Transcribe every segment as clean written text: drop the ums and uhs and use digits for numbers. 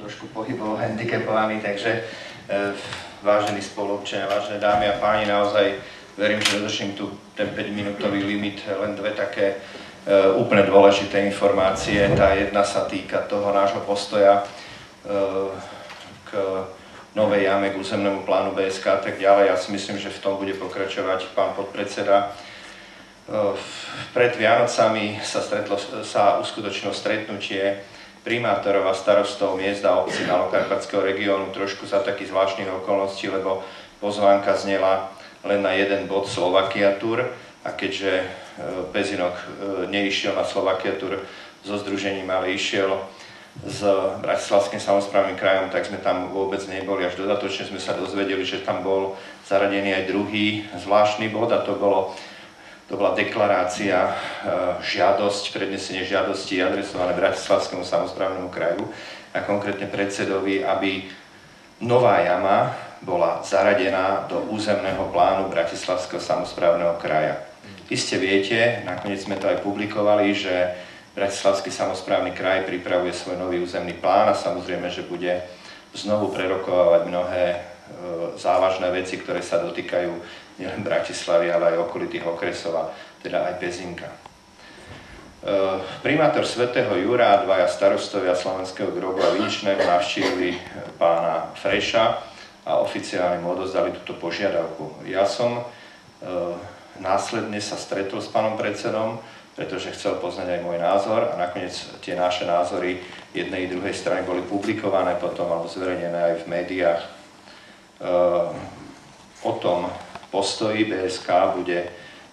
trošku pohybovo handicapovaný, takže vážení spoluobčania, vážené dámy a páni, naozaj verím, že dodržím tu ten 5-minútový limit, len dve také úplne dôležité informácie. Tá jedna sa týka toho nášho postoja k novej jame, k územnému plánu BSK a tak ďalej. Ja si myslím, že v tom bude pokračovať pán podpredseda. Pred Vianocami sa uskutočnilo stretnutie primátorov a starostov miest a obcí Malokarpatského regiónu trošku za takých zvláštnych okolností, lebo pozvánka znela len na jeden bod Slovakia Tour a keďže Pezinok neišiel na Slovakia Tour so združením, ale išiel s Bratislavským samosprávnym krajom, tak sme tam vôbec neboli. Až dodatočne sme sa dozvedeli, že tam bol zaradený aj druhý zvláštny bod a to bola deklarácia, žiadosť, prednesenie žiadosti adresované Bratislavskému samosprávnemu kraju a konkrétne predsedovi, aby nová jama bola zaradená do územného plánu Bratislavského samosprávneho kraja. Iste viete, nakoniec sme to aj publikovali, že Bratislavský samosprávny kraj pripravuje svoj nový územný plán a samozrejme, že bude znovu prerokovávať mnohé závažné veci, ktoré sa dotýkajú nielen Bratislavy, ale aj okolitých okresov a teda aj Pezinka. Primátor Svätého Jura a dvaja starostovia Slovenského Grobu a Viničného navštívili pána Freša a oficiálne mu odozdali túto požiadavku. Ja som následne sa stretol s pánom predsedom, pretože chcel poznať aj môj názor a nakoniec tie naše názory jednej i druhej strany boli publikované potom alebo zverejnené aj v médiách. O tom postoji BSK bude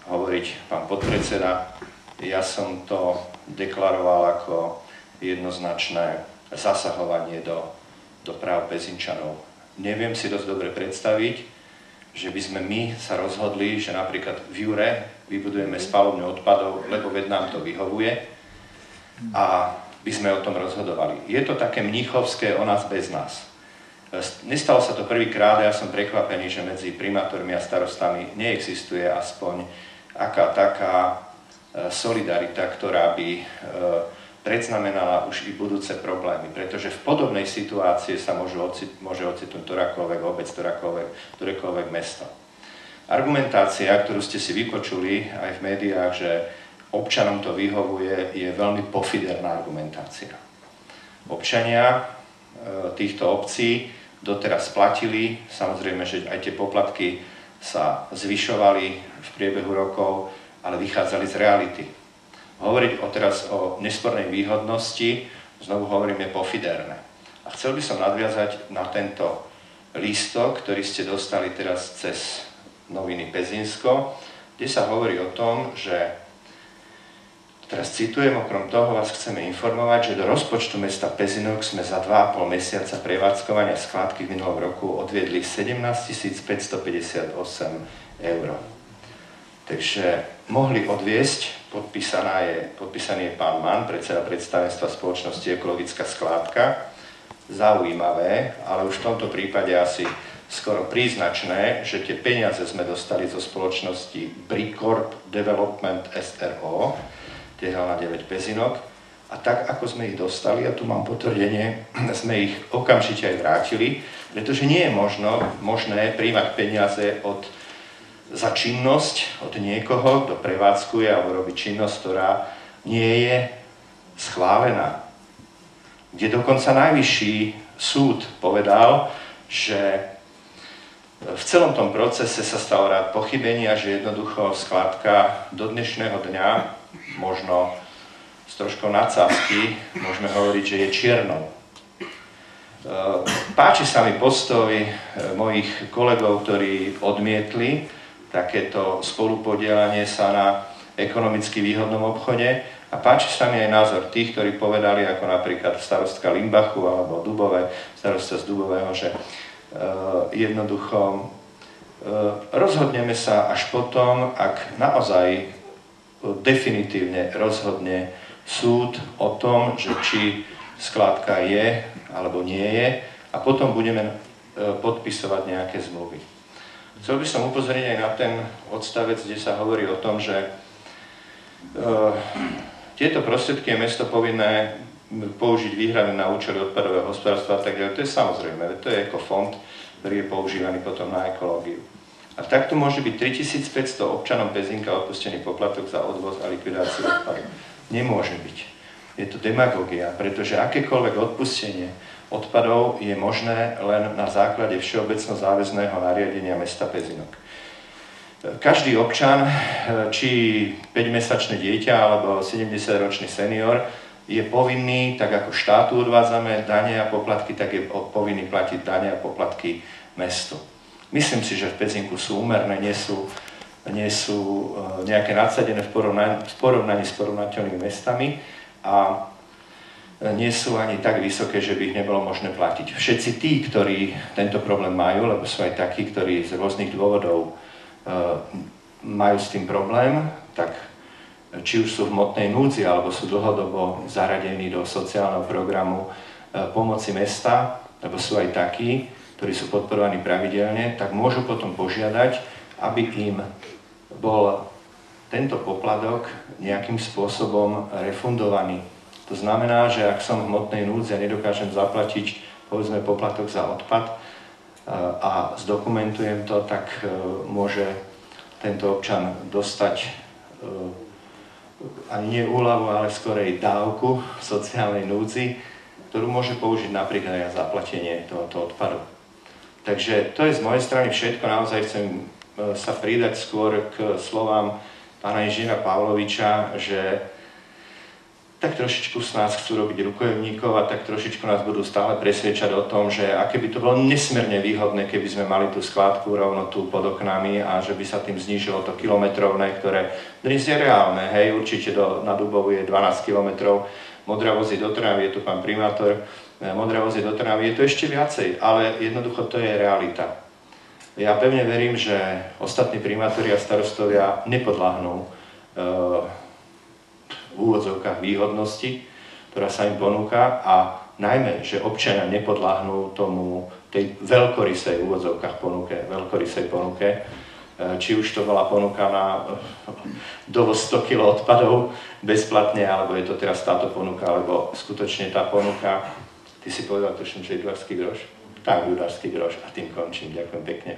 hovoriť pán podpredseda. Ja som to deklaroval ako jednoznačné zasahovanie do práv Pezinčanov. Neviem si dosť dobre predstaviť, že by sme my sa rozhodli, že napríklad v Jure vybudujeme spaľovňu odpadov, lebo veď nám to vyhovuje a by sme o tom rozhodovali. Je to také mníchovské o nás bez nás. Nestalo sa to prvýkrát, ja som prekvapený, že medzi primátormi a starostami neexistuje aspoň aká taká solidarita, ktorá by predznamenala už i budúce problémy, pretože v podobnej situácii sa môže ocitnúť ktorákoľvek obec, ktorékoľvek mesto. Argumentácia, ktorú ste si vypočuli aj v médiách, že občanom to vyhovuje, je veľmi pofiderná argumentácia. Občania týchto obcí doteraz platili, samozrejme, že aj tie poplatky sa zvyšovali v priebehu rokov, ale vychádzali z reality. Hovoriť teraz o nespornej výhodnosti, znovu hovorím, je pofiderné. A chcel by som nadviazať na tento lístok, ktorý ste dostali teraz cez noviny Pezinsko, kde sa hovorí o tom, že teraz citujem, okrom toho vás chceme informovať, že do rozpočtu mesta Pezinok sme za 2,5 mesiaca prevádzkovania skládky v minulom roku odviedli 17 558 eur. Takže mohli odviesť, podpísaný je pán Mann, predseda predstavenstva spoločnosti Ekologická skládka. Zaujímavé, ale už v tomto prípade asi skoro príznačné, že tie peniaze sme dostali zo spoločnosti Bricorp Development SRO, Tehel 9 Pezinok, a tak ako sme ich dostali, a tu mám potvrdenie, sme ich okamžite aj vrátili, pretože nie je možné príjmať peniaze za činnosť od niekoho, kto prevádzkuje alebo robí činnosť, ktorá nie je schválená. Kde dokonca najvyšší súd povedal, že v celom tom procese sa stalo rád pochybení a že jednoducho skladka do dnešného dňa, možno s troškou nadsázky, môžeme hovoriť, že je čiernou. Páči sa mi postoj mojich kolegov, ktorí odmietli takéto spolupodielanie sa na ekonomicky výhodnom obchode a páči sa mi aj názor tých, ktorí povedali, ako napríklad starostka Limbachu alebo starosta z Dubového, že jednoducho rozhodneme sa až potom, ak naozaj definitívne rozhodne súd o tom, že či skládka je alebo nie je a potom budeme podpisovať nejaké zmluvy. Chcel by som upozorniť aj na ten odstavec, kde sa hovorí o tom, že tieto prostriedky je mesto povinné použiť výhradne na účely odpadového hospodárstva a tak ďalej. To je samozrejme, to je ekofond, ktorý je používaný potom na ekológiu. A takto môže byť 3500 občanom Pezínka odpustený poplatok za odvoz a likvidáciu odpadu. Nemôže byť. Je to demagógia, pretože akékoľvek odpustenie odpadov je možné len na základe všeobecno záväzného nariadenia mesta Pezínok. Každý občan, či 5-mesačné dieťa alebo 70-ročný senior, je povinný, tak ako štátu odvádzame dane a poplatky, tak je povinný platiť dane a poplatky mestu. Myslím si, že v Pezinku sú úmerné, nie sú nejaké nadsadené v porovnaní s porovnateľnými mestami a nie sú ani tak vysoké, že by ich nebolo možné platiť. Všetci tí, ktorí tento problém majú, lebo sú aj takí, ktorí z rôznych dôvodov majú s tým problém, tak či už sú v hmotnej núdzi, alebo sú dlhodobo zaradení do sociálneho programu pomoci mesta, lebo sú aj takí, ktorí sú podporovaní pravidelne, tak môžu potom požiadať, aby im bol tento poplatok nejakým spôsobom refundovaný. To znamená, že ak som v hmotnej núdzi a nedokážem zaplatiť, povedzme, poplatok za odpad, a zdokumentujem to, tak môže tento občan dostať ani nie úľavu, ale skorej dávku v sociálnej núdzi, ktorú môže použiť napríklad aj na zaplatenie tohoto odpadu. Takže to je z mojej strany všetko. Naozaj chcem sa pridať skôr k slovám pána inžiniera Pavloviča, že tak trošičku s nás chcú robiť rukojemníkov a tak trošičku nás budú stále presviečať o tom, že aké by to bolo nesmierne výhodné, keby sme mali tú skládku rovno tu pod oknami a že by sa tým znížilo to kilometrovné, ktoré dnes je reálne, hej, určite na Dubovu je 12 kilometrov, Modrá Voz do Trnavy, je tu pán primátor, Modrá Voz do Trnavy, je to ešte viacej, ale jednoducho to je realita. Ja pevne verím, že ostatní primátori a starostovia nepodľahnú v úvodzovkách výhodnosti, ktorá sa im ponúka a najmä, že občania nepodľahnú tomu tej veľkorysej úvodzovkách veľkorysej ponuke, či už to bola ponuka na dovoz 100 kg odpadov bezplatne, alebo je to teraz táto ponuka, alebo skutočne tá ponuka, ty si povedal tuším, že judársky groš? Tak, judársky groš a tým končím. Ďakujem pekne.